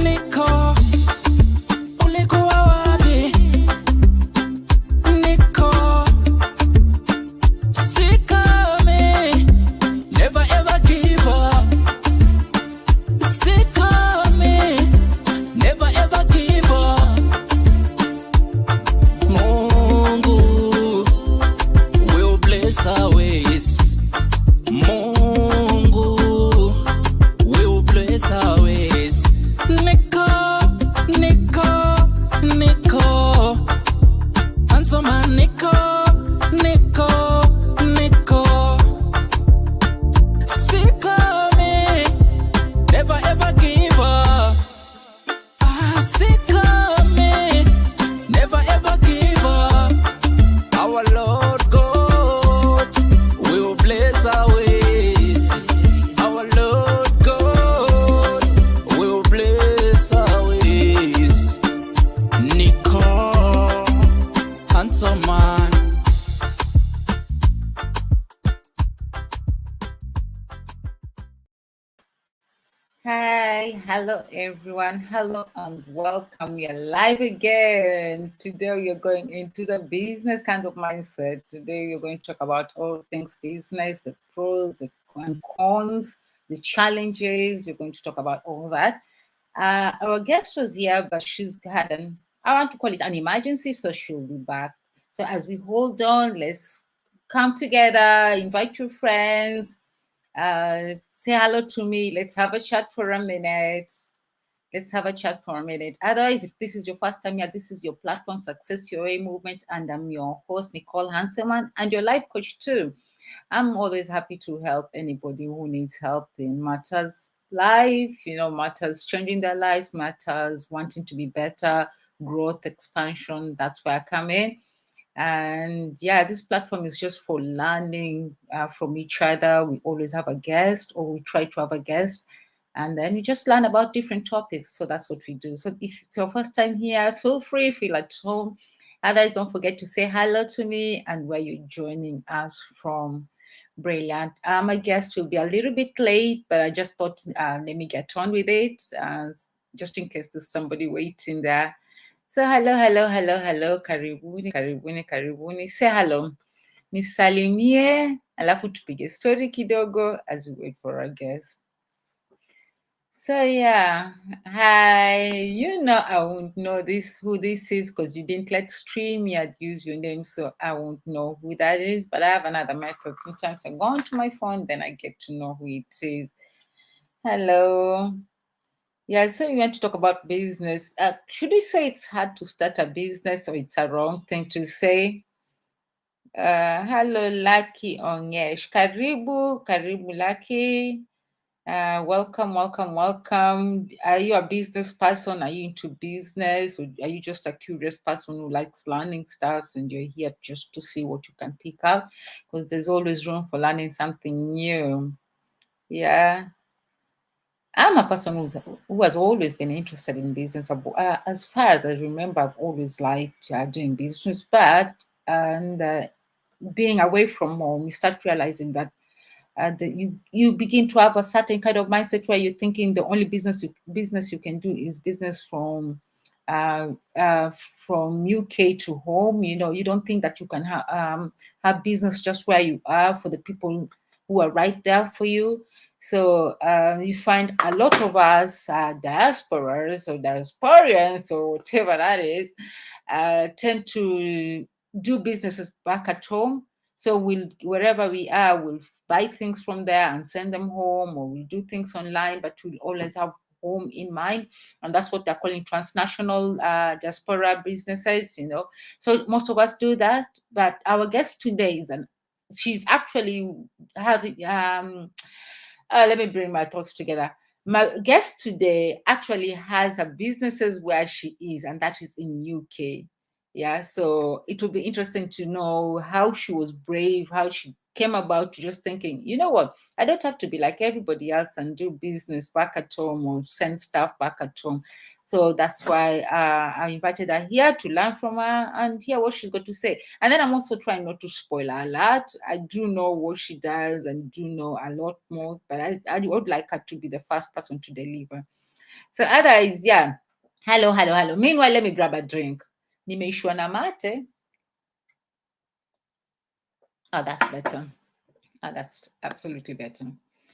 Nico, Uliko wawapi? Nico, Sikame, never ever give up. Sikame, never ever give up. Mungu will bless our ways. Mungu will bless our ways. Nico, Nico, Nico, handsome man, Nico, Nico, Nico. Sikame, never ever give up. Sikame, never ever give up. Our Lord God will bless our ways. Our Lord God will bless our ways. Nico, handsome man. Hi, hello everyone. Hello and welcome. We are live again. Today we are going into the business kind of mindset. Today we're going to talk about all things business, the pros, the and cons, the challenges. We're going to talk about all that. Our guest was here, but she's had I want to call it an emergency, so she'll be back. So as we hold on, let's come together, invite your friends, say hello to me. Let's have a chat for a minute. Let's have a chat for a minute. Otherwise, if this is your first time here, this is your platform, Success Your Way Movement, and I'm your host, Nicole Hanselman, and your life coach too. I'm always happy to help anybody who needs help in matters life, matters changing their lives, matters wanting to be better, growth, expansion. That's where I come in. And yeah, this platform is just for learning from each other. We always have a guest, or we try to have a guest, and then we just learn about different topics. So that's what we do. So if it's your first time here, feel free, feel at home. Otherwise, don't forget to say hello to me and where you're joining us from. Brilliant. My guest will be a little bit late, but I just thought let me get on with it, just in case there's somebody waiting there. So hello, karibuni. Say hello. Nisalimie, alafu tupige story kidogo as we wait for our guest. So yeah, hi. I won't know who this is because you didn't let StreamYard use your name, so I won't know who that is. But I have another method. Sometimes I go onto my phone, then I get to know who it is. Hello. Yeah, so we want to talk about business. Should we say it's hard to start a business, or it's a wrong thing to say? Hello, Lucky Onyesh. Karibu, Lucky. Welcome. Are you a business person? Are you into business? Or are you just a curious person who likes learning stuff and you're here just to see what you can pick up? Because there's always room for learning something new. Yeah. I'm a person who has always been interested in business. As far as I remember, I've always liked doing business, but being away from home, you start realizing that you begin to have a certain kind of mindset where you're thinking the only business you can do is business from UK to home. You don't think that you can have business just where you are for the people who are right there for you. So you find a lot of us diasporas or diasporians or whatever that is tend to do businesses back at home. So wherever we are, we'll buy things from there and send them home, or we'll do things online, but we'll always have home in mind. And that's what they're calling transnational diaspora businesses, So most of us do that. But our guest today she's actually having let me bring my thoughts together. My guest today actually has a businesses where she is, and that is in UK. Yeah, so it will be interesting to know how she was brave, how she came about to just thinking, you know what, I don't have to be like everybody else and do business back at home or send stuff back at home. So that's why I invited her here to learn from her and hear what she's got to say. And then I'm also trying not to spoil her a lot. I do know what she does and do know a lot more, but I would like her to be the first person to deliver. So otherwise, yeah. Hello, hello, hello. Meanwhile, let me grab a drink. Nimeishwa na mate. Oh, that's better. Oh, that's absolutely better.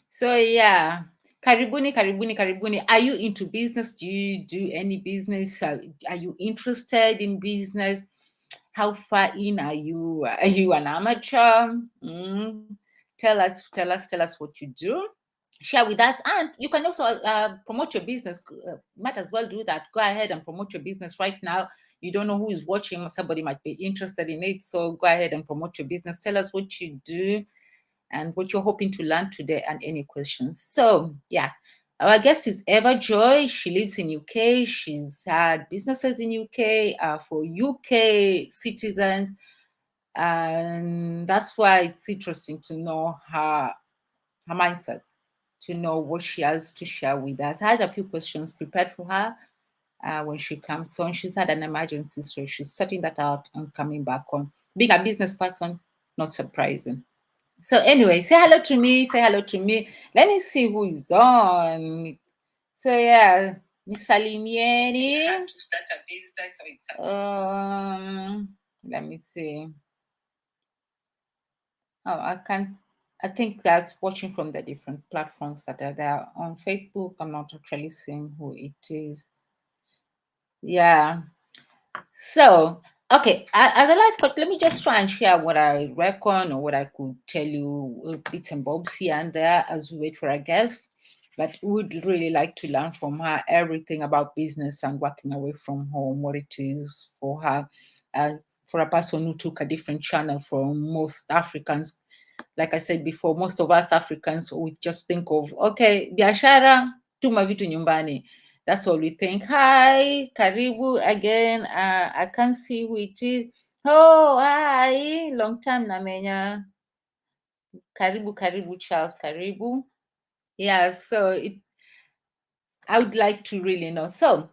So yeah. Karibuni, karibuni, karibuni. Are you into business? Do you do any business? Are you interested in business? How far in are you? Are you an amateur? Tell us what you do. Share with us, and you can also promote your business. Might as well do that. Go ahead and promote your business right now. You don't know who is watching. Somebody might be interested in it, so go ahead and promote your business. Tell us what you do and what you're hoping to learn today, and any questions. So yeah, our guest is Everjoy. She lives in UK. She's had businesses in UK for UK citizens, and that's why it's interesting to know her mindset, to know what she has to share with us. I had a few questions prepared for her when she comes on. She's had an emergency, so she's sorting that out and coming back on. Being a business person, not surprising. So anyway, say hello to me. Say hello to me. Let me see who is on. So yeah, Miss Salimieri. It's hard to start a business, so it's let me see. Oh, I think that's watching from the different platforms that are there. On Facebook, I'm not actually seeing who it is. Yeah. So, okay, as a life coach, let me just try and share what I reckon or what I could tell you, bits and bobs here and there as we wait for our guest. But would really like to learn from her everything about business and working away from home, what it is for her. For a person who took a different channel from most Africans, like I said before, most of us Africans, we just think of, okay, biashara, tuma vitu nyumbani. That's all we think. Hi, karibu again. I can't see who it is. Oh, hi, long time namenya. Karibu, karibu, Charles, karibu. Yeah, so I would like to really know. So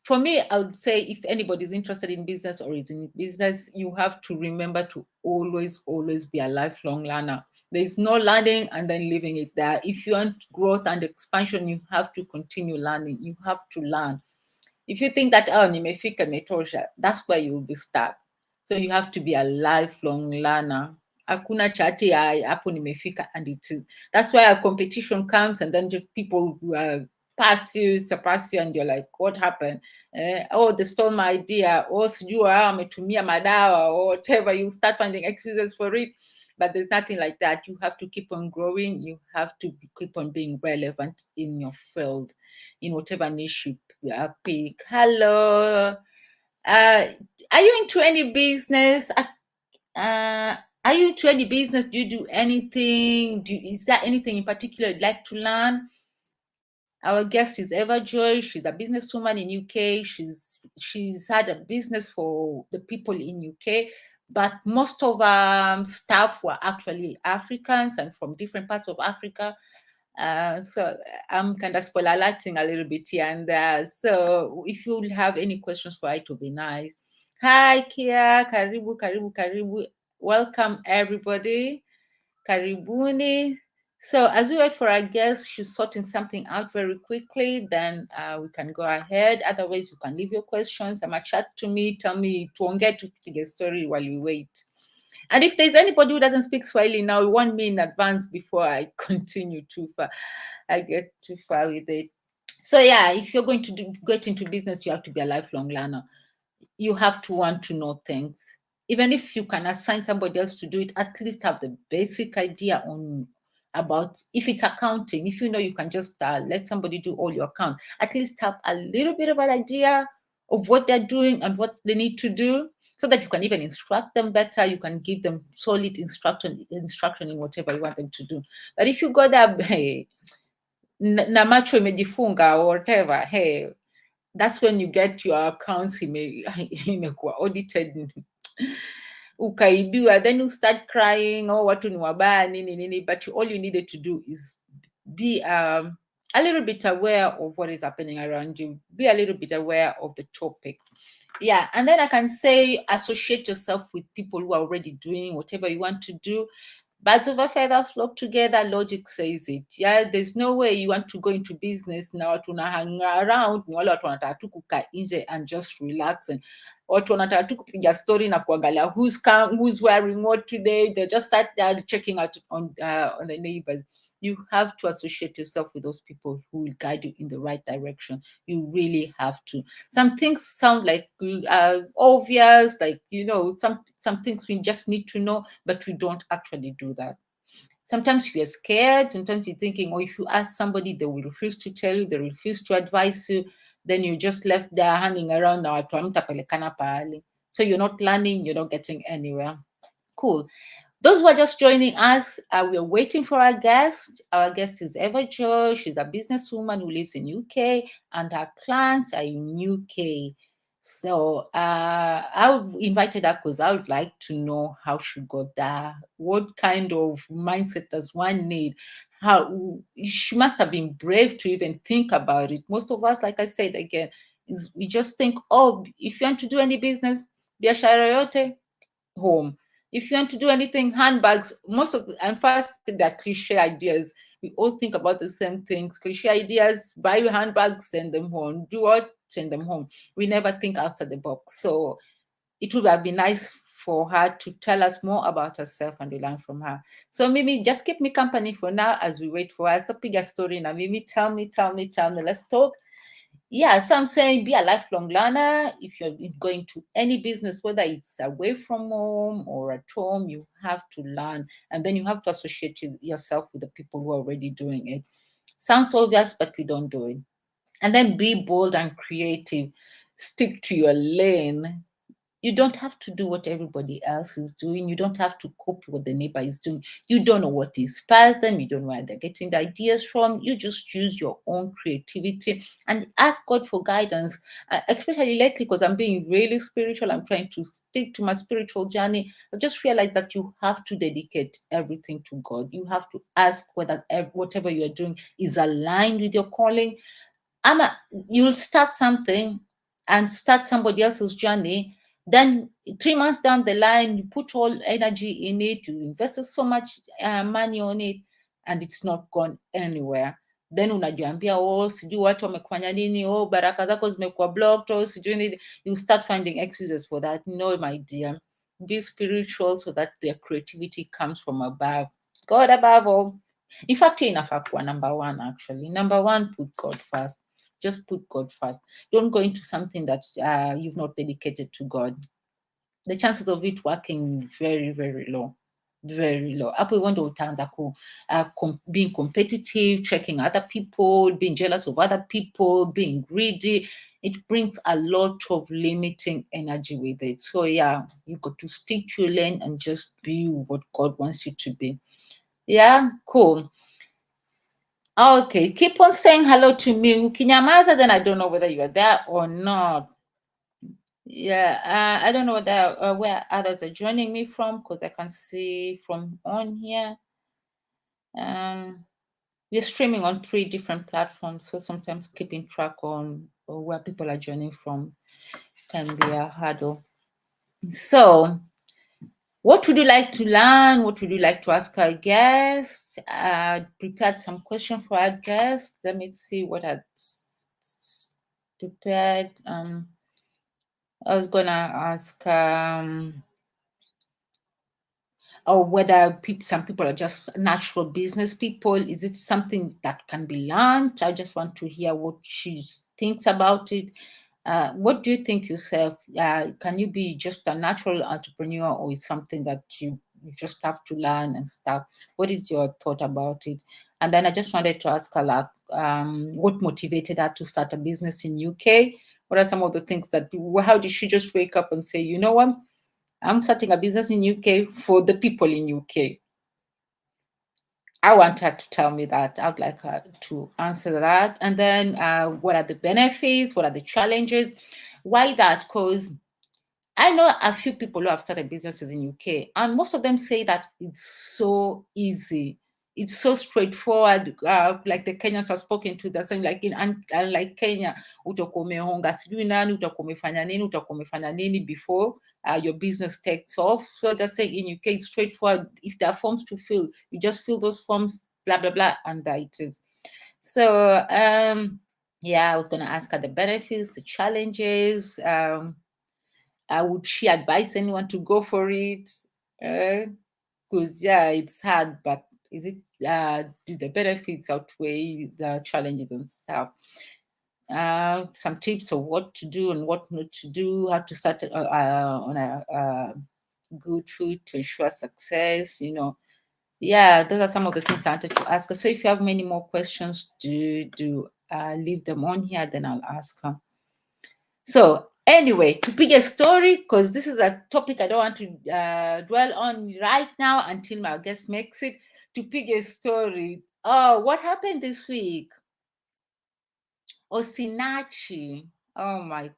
for me, I would say if anybody's interested in business or is in business, you have to remember to always, always be a lifelong learner. There's no learning and then leaving it there. If you want growth and expansion, you have to continue learning. You have to learn. If you think that, oh, nimefika metosha, that's where you will be stuck. So you have to be a lifelong learner. Hakuna chati ya hapo nimefika, and it is. That's why a competition comes, and then just people pass you, surpass you, and you're like, what happened? Oh, they stole my idea. Oh, sijua ametumia madawa, or whatever. You start finding excuses for it. But there's nothing like that. You have to keep on growing. You have to keep on being relevant in your field, in whatever niche you pick. Hello. Are you into any business? Are you into any business? Do you do anything? Is there anything in particular you'd like to learn? Our guest is Everjoy. She's a businesswoman in UK. She's had a business for the people in UK, but most of staff were actually Africans and from different parts of Africa. So I'm kind of spoiler alerting a little bit here and there. So if you have any questions for her, it would be nice. Hi, Kia. Karibu, karibu, karibu. Welcome, everybody. Karibuni. So as we wait for our guest, she's sorting something out very quickly. Then we can go ahead. Otherwise, you can leave your questions. Chat to me. Tell me to get to the story while we wait. And if there's anybody who doesn't speak Swahili now, warn me in advance before I continue too far. I get too far with it. So yeah, if you're going to get into business, you have to be a lifelong learner. You have to want to know things. Even if you can assign somebody else to do it, at least have the basic idea on about, if it's accounting, if you know you can just let somebody do all your account, at least have a little bit of an idea of what they're doing and what they need to do, so that you can even instruct them better. You can give them solid instruction in whatever you want them to do. But if you go there, hey, na macho imejifunga or whatever, hey, that's when you get your accounts imekuwa audited ukaibiwa, then you start crying, oh, watu ni wabaya nini nini. But all you needed to do is be a little bit aware of what is happening around you, be a little bit aware of the topic. Yeah, and then I can say associate yourself with people who are already doing whatever you want to do. Birds of a feather flock together, logic says it. Yeah, there's no way you want to go into business now to hang around ni wale watu wanataka tu kukaa nje and just relax, and watu wanataka tu kupiga story na kuangalia who's wearing what today. They just start checking out on the neighbors. You have to associate yourself with those people who will guide you in the right direction. You really have to. Some things sound like obvious, like, some things we just need to know, but we don't actually do that. Sometimes we are scared. Sometimes you're thinking, oh, if you ask somebody, they will refuse to tell you, they refuse to advise you. Then you're just left there hanging around. So you're not learning, you're not getting anywhere. Cool. Those who are just joining us, we're waiting for our guest. Our guest is Everjoy. She's a businesswoman who lives in UK, and her clients are in UK. So I invited her because I would like to know how she got there. What kind of mindset does one need? How she must have been brave to even think about it. Most of us, like I said again, we just think, oh, if you want to do any business, biashara yote, home. If you want to do anything, handbags, and first they're cliche ideas. We all think about the same things. Cliche ideas, buy your handbags, send them home. Do what? Send them home. We never think outside the box. So it would have been nice for her to tell us more about herself and we learn from her. So Mimi, just keep me company for now as we wait for her. So bigger story now. Mimi, tell me. Let's talk. Yeah, so I'm saying be a lifelong learner. If you're going to any business, whether it's away from home or at home, you have to learn. And then you have to associate yourself with the people who are already doing it. Sounds obvious, but we don't do it. And then be bold and creative. Stick to your lane. You don't have to do what everybody else is doing. You don't have to copy what the neighbor is doing. You don't know what inspires them. You don't know where they're getting the ideas from. You just use your own creativity and ask God for guidance, especially lately because I'm being really spiritual. I'm trying to stick to my spiritual journey. I've just realized that you have to dedicate everything to God. You have to ask whether whatever you're doing is aligned with your calling. You'll start something and start somebody else's journey. Then 3 months down the line, you put all energy in it, you invested so much money on it, and it's not gone anywhere. Then unajiambia, oh, sijui watu wamekufanya nini, oh, baraka zako zimekuwa blocked, oh, sijui nini. You start finding excuses for that. No, my dear. Be spiritual so that their creativity comes from above. God above all. In fact, inafaa kuwa number one, actually. Number one, put God first. Just put God first. Don't go into something that you've not dedicated to God. The chances of it working very, very low. Very low. Hapo hivyo ndo utaanza being competitive, checking other people, being jealous of other people, being greedy. It brings a lot of limiting energy with it. So yeah, you got to stick to your lane and just be what God wants you to be. Yeah, cool. Okay, keep on saying hello to me. Ukinyamaza, then I don't know whether you are there or not. Yeah, I don't know where others are joining me from because I can see from on here. We're streaming on 3 different platforms, so sometimes keeping track on where people are joining from can be a hurdle. So, what would you like to learn? What would you like to ask our guest? Prepared some questions for our guest. Let me see what I prepared. I was gonna ask whether some people are just natural business people. Is it something that can be learned? I just want to hear what she thinks about it. What do you think yourself? Can you be just a natural entrepreneur, or is something that you just have to learn and stuff? What is your thought about it? And then I just wanted to ask her, like, what motivated her to start a business in UK? What are some of the things how did she just wake up and say, you know what, I'm starting a business in UK for the people in UK? I want her to tell me that. I'd like her to answer that. And then what are the benefits? What are the challenges? Why that? Because I know a few people who have started businesses in UK, and most of them say that it's so easy. It's so straightforward. Like the Kenyans have spoken to, they're saying, like, like Kenya, utakuwa umehonga sijui nani, utakuwa umefanya nini before your business takes off. So they're saying in UK, it's straightforward. If there are forms to fill, you just fill those forms, blah, blah, blah, and there it is. So, yeah, I was going to ask her the benefits, the challenges. Would she advise anyone to go for it? Because, yeah, it's hard, but is it, do the benefits outweigh the challenges and stuff? Some tips of what to do and what not to do, how to start on a good foot to ensure success, Yeah, those are some of the things I wanted to ask her. So if you have many more questions, do leave them on here, then I'll ask her. So anyway, to pick a story, because this is a topic I don't want to dwell on right now until my guest makes it. To pick a story, what happened this week? Osinachi. Oh my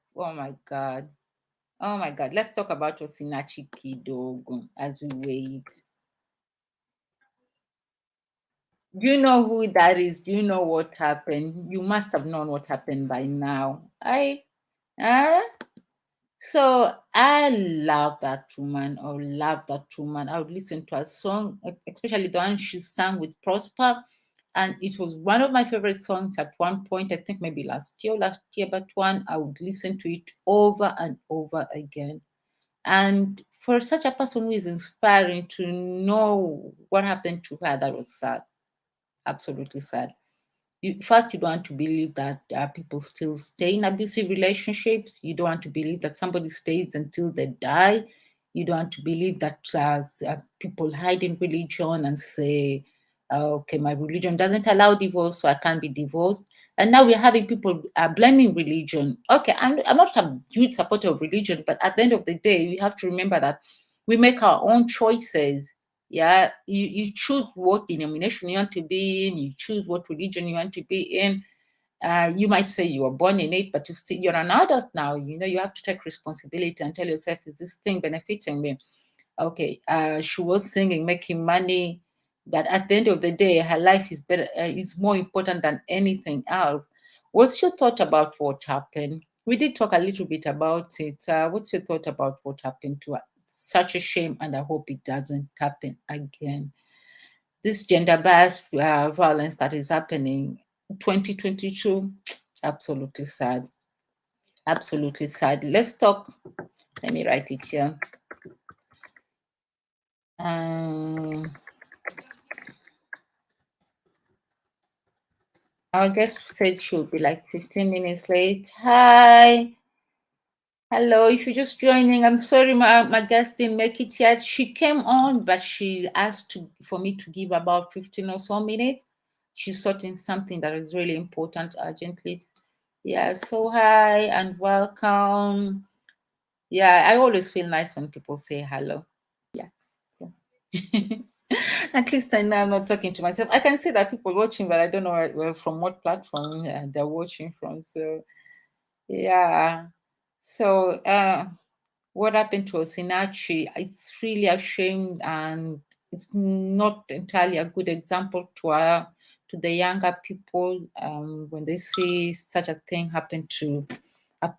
God. Oh my God. Let's talk about Osinachi kidogo as we wait. Do you know who that is? Do you know what happened? You must have known what happened by now. So I love that woman. I love that woman. I would listen to her song, especially the one she sang with Prosper. And it was one of my favorite songs at one point, I think maybe last year, but one, I would listen to it over and over again. And for such a person who is inspiring, to know what happened to her, that was sad. Absolutely sad. First, you don't want to believe that people still stay in abusive relationships. You don't want to believe that somebody stays until they die. You don't want to believe that people hide in religion and say, okay, my religion doesn't allow divorce, so I can't be divorced. And now we're having people blaming religion. Okay, I'm not a huge supporter of religion, but at the end of the day, we have to remember that we make our own choices. Yeah, you choose what denomination you want to be in, you choose what religion you want to be in. You might say you were born in it, but you're an adult now. You have to take responsibility and tell yourself, is this thing benefiting me? Okay, she was singing, making money, but at the end of the day, her life is better, is more important than anything else. What's your thought about what happened? We did talk a little bit about it. What's your thought about what happened to her? Such a shame, and I hope it doesn't happen again. This gender bias violence that is happening 2022, absolutely sad. Absolutely sad. Let's talk. Let me write it here. Our guest said she'll be like 15 minutes late. Hi. Hello, if you're just joining, I'm sorry my guest didn't make it yet. She came on, but she asked for me to give about 15 or so minutes. She's sorting something that is really important urgently. Yeah, so hi and welcome. Yeah, I always feel nice when people say hello. Yeah. At least I know I'm not talking to myself. I can see that people watching, but I don't know from what platform they're watching from. So, yeah. So, what happened to Osinachi? It's really a shame, and it's not entirely a good example to the younger people when they see such a thing happen to a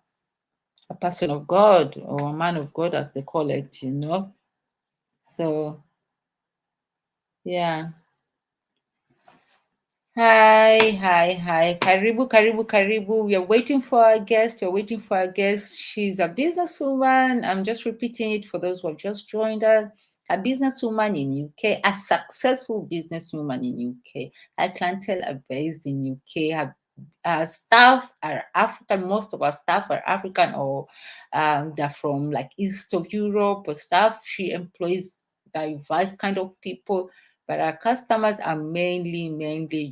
person of God or a man of God, as they call it. So, yeah. Hi. Karibu. We are waiting for our guest. She's a businesswoman. I'm just repeating it for those who have just joined us. A businesswoman in UK, a successful businesswoman in UK. Her clientele are based in UK. Her staff are African. Most of our staff are African, or they're from like east of Europe or stuff. She employs diverse kind of people, but our customers are mainly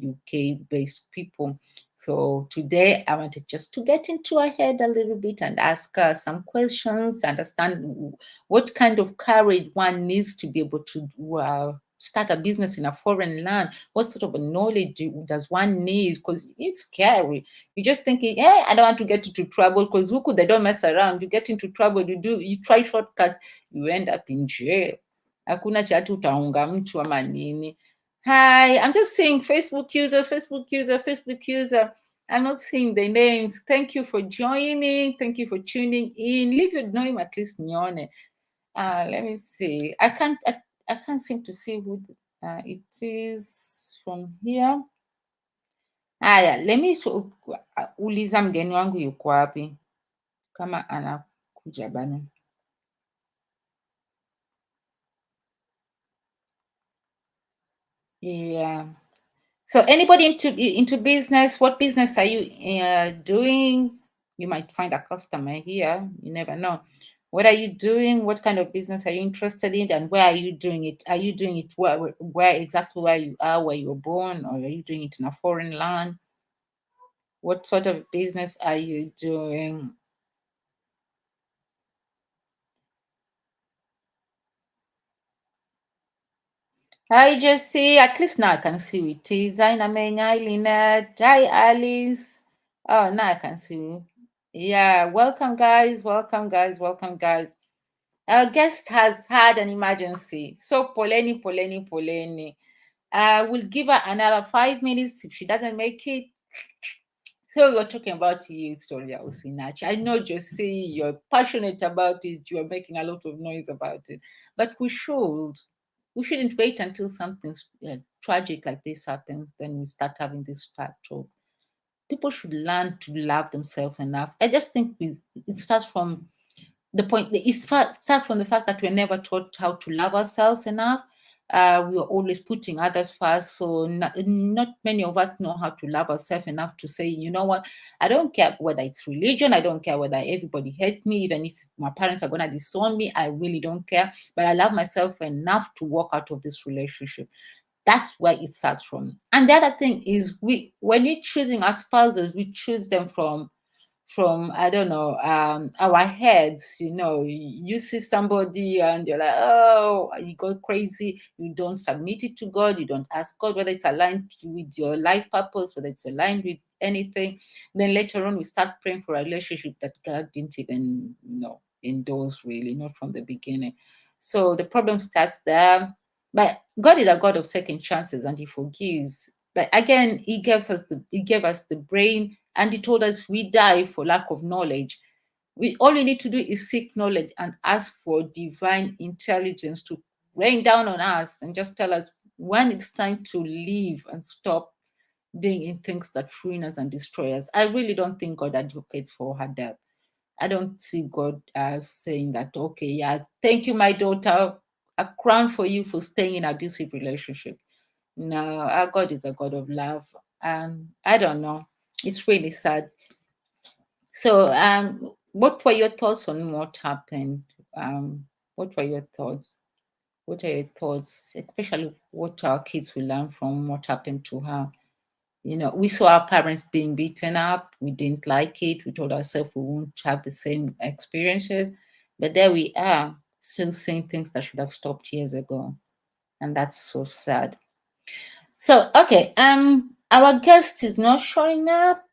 UK-based people. So today I wanted just to get into her head a little bit and ask her some questions, understand what kind of courage one needs to be able to start a business in a foreign land. What sort of a knowledge does one need? Because it's scary. You're just thinking, I don't want to get into trouble, because they don't mess around. You get into trouble, you try shortcuts, you end up in jail. Hakuna chati utaunga mtu ama nini. Hi, I'm just saying Facebook user. I'm not seeing the names. Thank you for joining. Thank you for tuning in. Leave your name at least Nyone. Let me see. I can't seem to see who it is from here. Haya, let me uliza mgeni wangu yuko wapi kama anakuja bana. Yeah. So anybody into business, what business are you doing? You might find a customer here. You never know. What are you doing? What kind of business are you interested in? And where are you doing it? Are you doing it where exactly where you are, where you were born, or are you doing it in a foreign land? What sort of business are you doing? Hi, Jesse. At least now I can see you. It is Zainameng. Hi, Lynette. Hi, Alice. Oh, now I can see you. Yeah, welcome, guys. Welcome, guys. Welcome, guys. Our guest has had an emergency. So, Poleni. We'll give her another 5 minutes. If she doesn't make it, so we were talking about you, Storia Osinachi. I know, Jesse, you're passionate about it. You're making a lot of noise about it. But we shouldn't wait until something tragic like this happens, then we start having this talk. People should learn to love themselves enough. I just think it starts from the point. It starts from the fact that we're never taught how to love ourselves enough. We are always putting others first. So not many of us know how to love ourselves enough to say, you know what, I don't care whether it's religion. I don't care whether everybody hates me, even if my parents are going to disown me. I really don't care. But I love myself enough to walk out of this relationship. That's where it starts from. And the other thing is, when we're choosing our spouses, we choose them from I don't know, our heads. You see somebody and you're like, oh, you go crazy. You don't submit it to God. You don't ask God whether it's aligned with your life purpose, whether it's aligned with anything. Then later on we start praying for a relationship that God didn't even endorse, really, not from the beginning. So the problem starts there. But God is a God of second chances, and He forgives. But again, He gave us the brain, and He told us we die for lack of knowledge. All we need to do is seek knowledge and ask for divine intelligence to rain down on us and just tell us when it's time to leave and stop being in things that ruin us and destroy us. I really don't think God advocates for her death. I don't see God as saying that, okay, yeah, thank you, my daughter, a crown for you for staying in abusive relationship. No, our God is a God of love. I don't know. It's really sad. So, what were your thoughts on what happened? What were your thoughts? What are your thoughts, especially what our kids will learn from what happened to her? We saw our parents being beaten up. We didn't like it. We told ourselves we won't have the same experiences. But there we are, still saying things that should have stopped years ago. And that's so sad. So, okay, our guest is not showing up.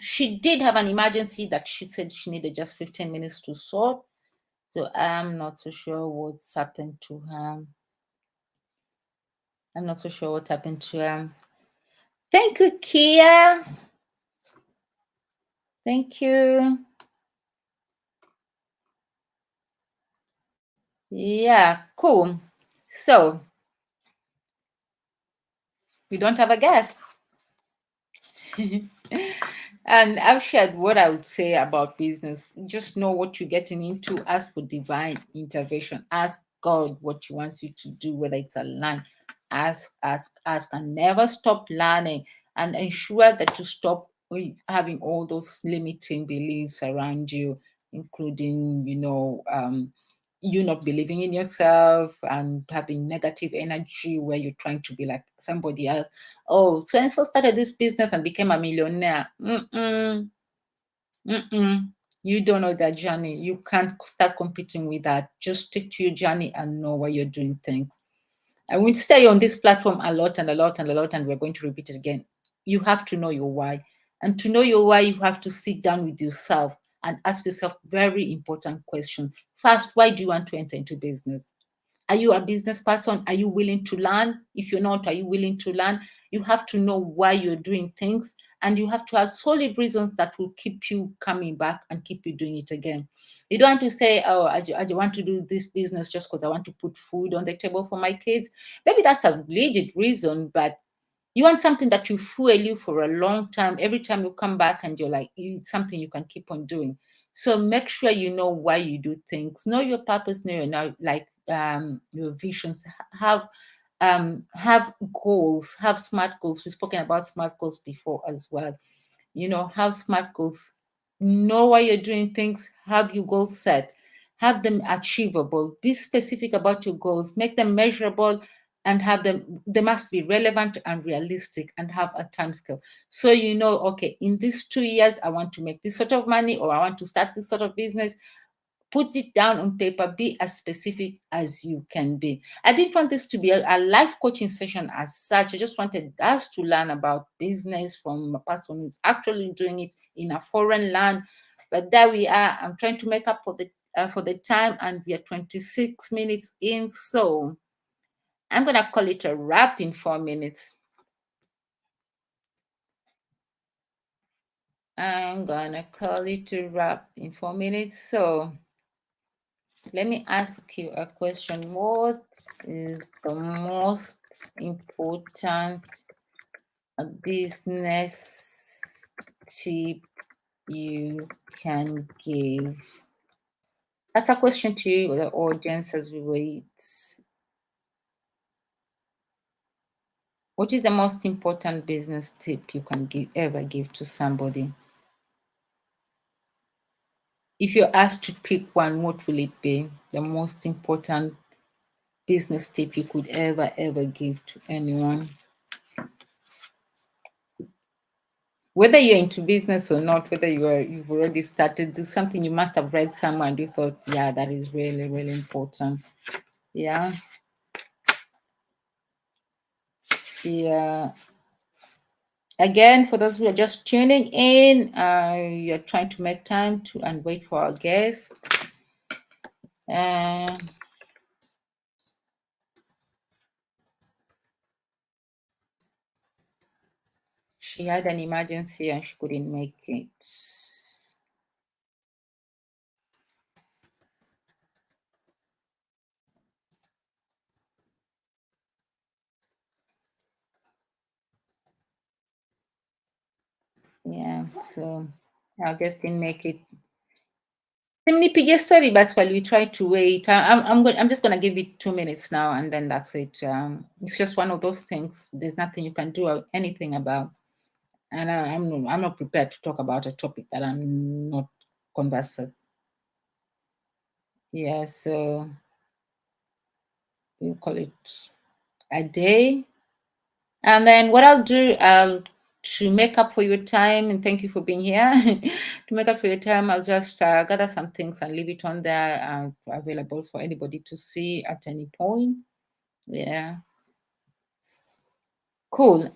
She did have an emergency that she said she needed just 15 minutes to sort. So I'm not so sure what's happened to her. I'm not so sure what happened to her. Thank you, Kia. Thank you. Yeah, cool. So we don't have a guest. And I've shared what I would say about business. Just know what you're getting into. Ask for divine intervention. Ask God what He wants you to do, whether it's aligned. Ask, and never stop learning. And ensure that you stop having all those limiting beliefs around you, including, you not believing in yourself and having negative energy where you're trying to be like somebody else. Oh, so and so started this business and became a millionaire. You don't know that journey. You can't start competing with that. Just stick to your journey and know why you're doing things. I will stay on this platform a lot, and we're going to repeat it again. You have to know your why. And to know your why, you have to sit down with yourself and ask yourself very important question. First, why do you want to enter into business? Are you a business person? Are you willing to learn? If you're not, are you willing to learn? You have to know why you're doing things, and you have to have solid reasons that will keep you coming back and keep you doing it again. You don't want to say, oh, I want to do this business just because I want to put food on the table for my kids. Maybe that's a legit reason, but you want something that will fuel you for a long time. Every time you come back and you're like, it's something you can keep on doing. So make sure you know why you do things. Know your purpose, know your visions. Have goals, have smart goals. We've spoken about smart goals before as well. Have smart goals. Know why you're doing things. Have your goals set. Have them achievable. Be specific about your goals. Make them measurable and have them. They must be relevant and realistic and have a time scale. So okay, in these 2 years, I want to make this sort of money, or I want to start this sort of business. Put it down on paper. Be as specific as you can be. I didn't want this to be a life coaching session as such. I just wanted us to learn about business from a person who's actually doing it in a foreign land. But there we are. I'm trying to make up for the time, and we are 26 minutes in. So I'm gonna call it a wrap in 4 minutes. I'm gonna call it a wrap in 4 minutes. So let me ask you a question. What is the most important business tip you can give? That's a question to you, the audience, as we wait. What is the most important business tip you can ever give to somebody? If you're asked to pick one, what will it be? The most important business tip you could ever give to anyone? Whether you're into business or not, whether you've already started, do something you must have read somewhere and you thought, yeah, that is really, really important. Yeah. Yeah. Again, for those who are just tuning in, you're trying to make time to and wait for our guest. She had an emergency and she couldn't make it. Yeah, so our guest didn't make it. Nipige story, but while we try to wait, I'm just gonna give it 2 minutes now, and then that's it. It's just one of those things. There's nothing you can do anything about, and I'm not prepared to talk about a topic that I'm not conversant. Yeah, so we'll call it a day, and then what I'll do, to make up for your time, and thank you for being here. To make up for your time, I'll just gather some things and leave it on there, available for anybody to see at any point. Yeah. Cool.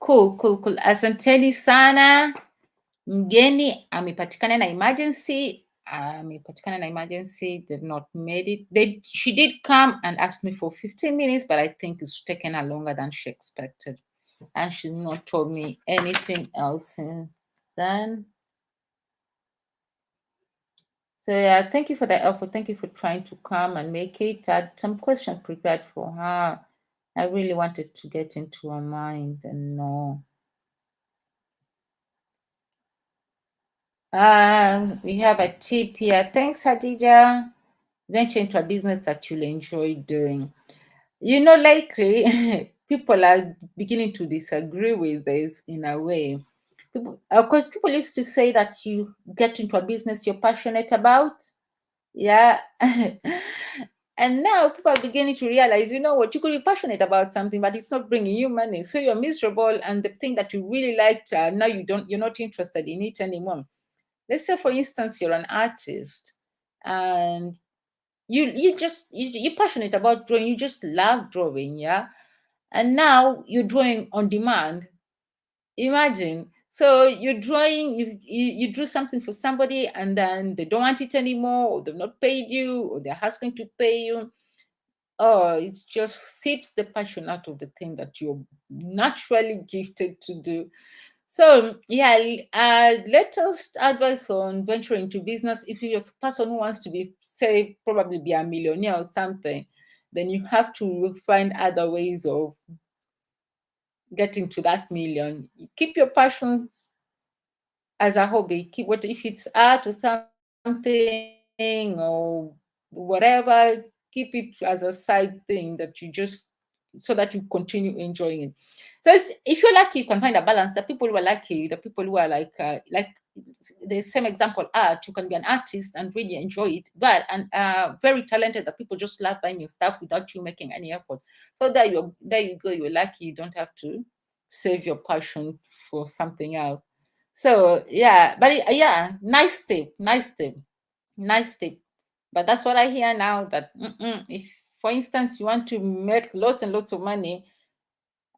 Asanteni sana. Mgeni amepatikana na emergency. They've not made it. She did come and ask me for 15 minutes, but I think it's taken her longer than she expected. And she's not told me anything else since then. So yeah, thank you for the effort. Thank you for trying to come and make it. I had some questions prepared for her. I really wanted to get into her mind and know. We have a tip here. Thanks, Hadija. Venture into a business that you'll enjoy doing. Lately, people are beginning to disagree with this in a way. Of course, people used to say that you get into a business you're passionate about. Yeah. And now people are beginning to realize, you could be passionate about something, but it's not bringing you money. So you're miserable, and the thing that you really liked, now you're not interested in it anymore. Let's say, for instance, you're an artist and you're passionate about drawing, you just love drawing, yeah, and now you're drawing on demand. Imagine, so you're drawing, you drew something for somebody, and then they don't want it anymore, or they've not paid you, or they're hustling to pay you. it just seeps the passion out of the thing that you're naturally gifted to do. So yeah, let us advise on venturing into business. If you're a person who wants to be, say, probably be a millionaire or something, then you have to find other ways of getting to that million. Keep your passions as a hobby. Keep what if it's art or something or whatever. Keep it as a side thing that you just so that you continue enjoying it. So if you're lucky, you can find a balance. The people who are lucky, the people who are like the same example, art. You can be an artist and really enjoy it, but and very talented. The people just love buying your stuff without you making any effort. So there you go. You're lucky. You don't have to save your passion for something else. So yeah, but yeah, nice tip. But that's what I hear now. That if, for instance, you want to make lots and lots of money,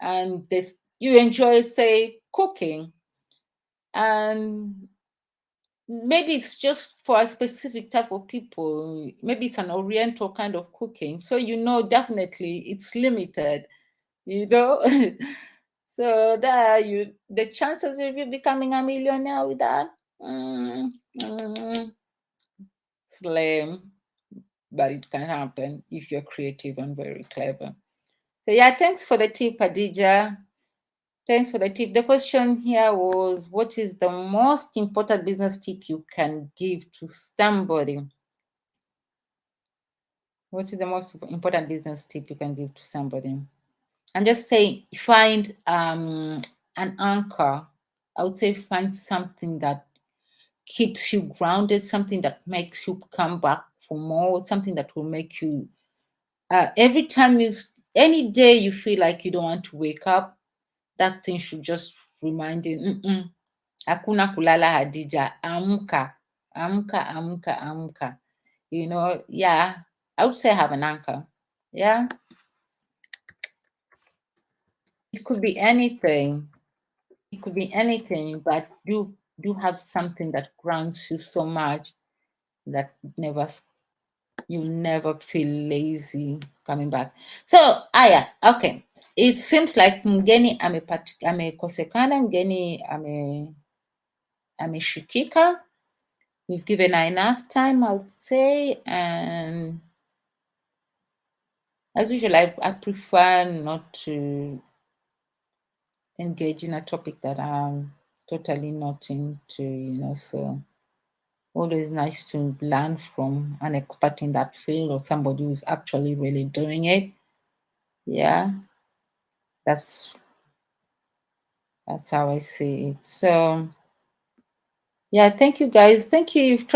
and you enjoy, say, cooking, and maybe it's just for a specific type of people. Maybe it's an Oriental kind of cooking. So definitely it's limited. So the chances of you becoming a millionaire with that, slim, but it can happen if you're creative and very clever. So yeah, thanks for the tip, Adija. Thanks for the tip. The question here was, what is the most important business tip you can give to somebody? What is the most important business tip you can give to somebody? I'm just saying, find an anchor. I would say find something that keeps you grounded, something that makes you come back for more, something that will make you, every time any day you feel like you don't want to wake up, that thing should just remind you, hakuna kulala Hadija, amka, amka, amka, amka. Yeah, I would say have an anchor. Yeah. It could be anything. But do have something that grounds you so much that you never feel lazy coming back. So yeah, okay. It seems like mgeni amekosekana, mgeni ameshikika. We've given her enough time, I would say, and as usual, I prefer not to engage in a topic that I'm totally not into, so always nice to learn from an expert in that field or somebody who's actually really doing it. Yeah, that's how I see it. So yeah, thank you guys. Thank you. You've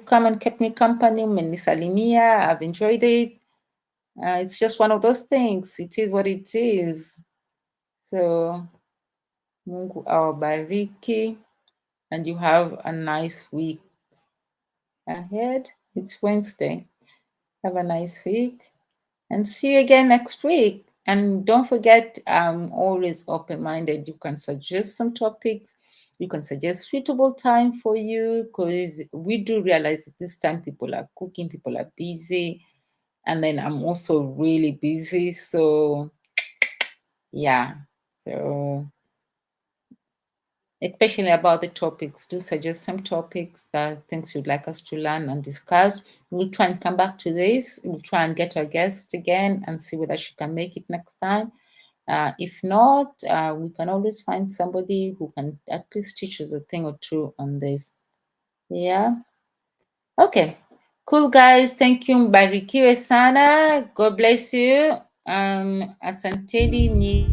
come and kept me company. Menisalimia. I've enjoyed it. It's just one of those things. It is what it is. So Mungu awabariki, and you have a nice week ahead. It's Wednesday. Have a nice week, and see you again next week. And don't forget, I'm always open-minded. You can suggest some topics. You can suggest suitable time for you, because we do realize that this time people are cooking, people are busy, and then I'm also really busy. So yeah, so especially about the topics, do suggest some topics, things you'd like us to learn and discuss. We'll try and come back to this. We'll try and get our guest again and see whether she can make it next time. If not, we can always find somebody who can at least teach us a thing or two on this. Yeah. Okay. Cool, guys. Thank you. Mbarikiwe sana. God bless you. Asanteni ni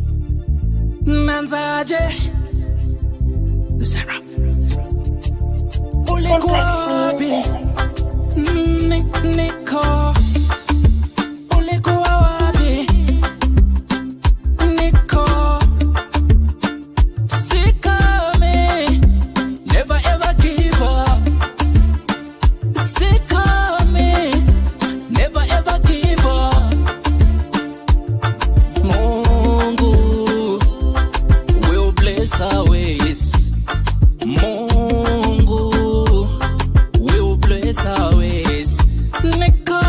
Nanzaje Sarah Simplex Music. Nico Ulikuwa wapi Nico Sikame Never ever give up Sikame Never ever give up Mungu will bless our ways Mungu will bless our ways. Nico